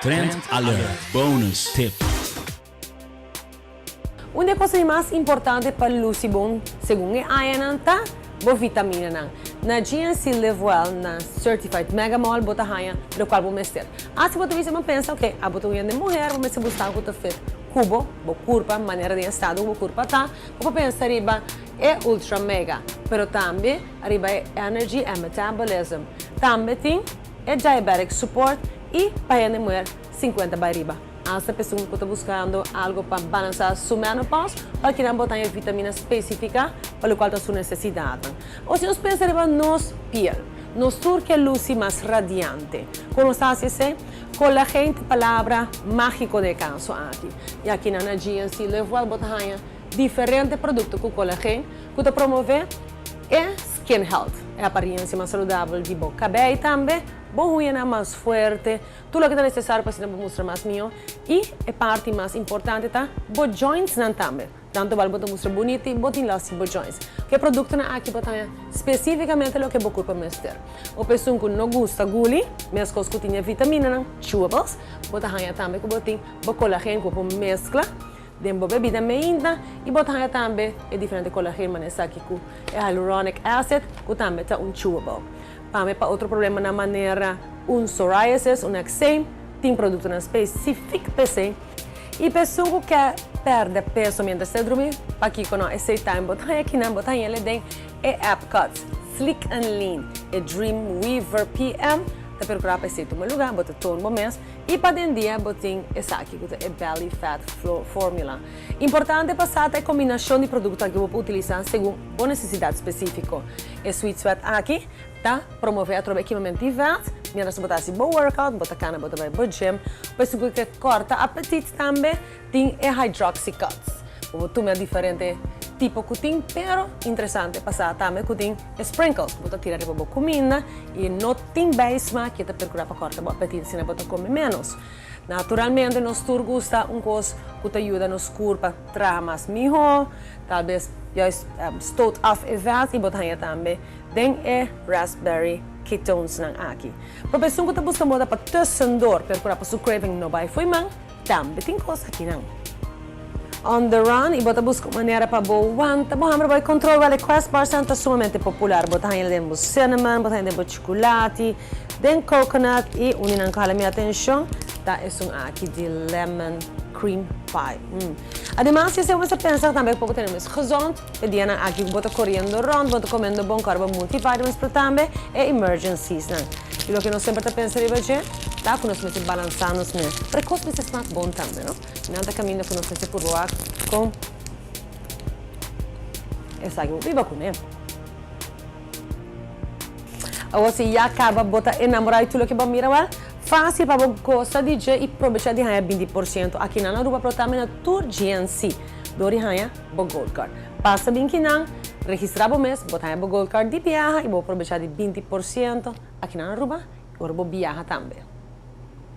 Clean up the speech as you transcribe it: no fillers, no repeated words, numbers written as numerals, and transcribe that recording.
Trend Alert Bonus Tip. Uma coisa mais importante para o bom, segundo a iron, tá? Boa vitamina na GNC level na Certified Mega Mall bota raia do qual vou mexer. Assim você vai pensar, ok, a bota de mulher, vou mexer buscar o que feito cubo, bo curva, maneira de estado, bo curva tá. Vou pensar riba é ultra mega, pero também riba é energy and metabolism. Também tem é diabetic support e para a mulher 50 para riba. Essa pessoa que está buscando algo para balançar sua menopausa, para que não botar vitamina específica para o qual está sua necessidade. Ou se nós pensamos em nossa pele, nos turque luz mais radiante. Como está assim, colagênio, palavra mágico de canso aqui. E aqui na GNC level botar diferentes produtos com colagênio que te promove é skin health, é a aparência mais saudável de boca, cabelo também. Bom ruína mais forte, tudo o que é necessário para se mostrar mais meu e a parte mais importante tá, bo joints não também, tanto vale botar mostrar bonito e botar lá se bo joints. Que produto na aqui botar especificamente o que bo corpo mester. O pessoa que não gosta guli, mesmo que tinha vitamina não, chewables, botar raia também que botar bo colagênio que mescla. Dembo bebida meinda e botar também é diferente colagênio, mas aqui com hyaluronic acid, que também tá chewable. Para outro problema na maneira psoriasis, eczema, tem produto específico para você. E pessoa que quer perder peso enquanto está dormindo, para que não esse time botar aqui não botar ele dentro é Cuts, Slick and Lean, é Dreamweaver PM, tá procurar para esse lugar, botar todo momento e para dentro dia botar esse aqui que é Belly Fat Formula. Importante passar a combinação de produtos que eu vou utilizar segundo a necessidade específica. É Sweet Sweat aqui. Tá? Promover a equipamento de vento, mientras botar assim bom workout, botar cana, botar bom gym, depois que corta apetite também, tem hydroxy cuts. Vou tomar diferente tipo que tem, pero interessante passar também que tem sprinkles, botar tirar para boa comida e não tem base que te procurar para cortar o apetite, se não botar comer menos. Naturalmente, nós todos gosta coisa que te ajuda nos corpo a mais melhor, talvez já start off event e botar também tem raspberry ketones aqui. Para pessoa que está buscando moda para tussendor, procurar para sua craving não vai foi man, também tem coisa aqui não. On the run e bota busca maneira para boa, tá bom, vai controlar o Quest Bar é sumamente popular, botar ele dentro cinnamon, botar ele dentro chocolate, dentro coconut e unina que a minha atenção, tá é aqui de lemon cream pie. Además, se você pensar também que temos gezond, pediana aqui bota correndo rond, bota comendo bom carbo multivitamins, pero também é emergencies, né? E o que nós sempre está pensando é tá que nós temos que balançar-nos, né? Para que isso é mais bom também, não? Nada caminho que nós temos que provar com essa aqui, viva com ele. Agora, se já acaba botar enamorar e tudo que vai mirar, fácil para você gostar de e aproveitar de ganhar 20% aqui na Aruba, pero também na Tour GNC, do ganhar o Gold Card. Passa bem que não, registrar o mês, botar o Gold Card de viagem e vou aproveitar de 20% aqui na Aruba, agora vou viajar também.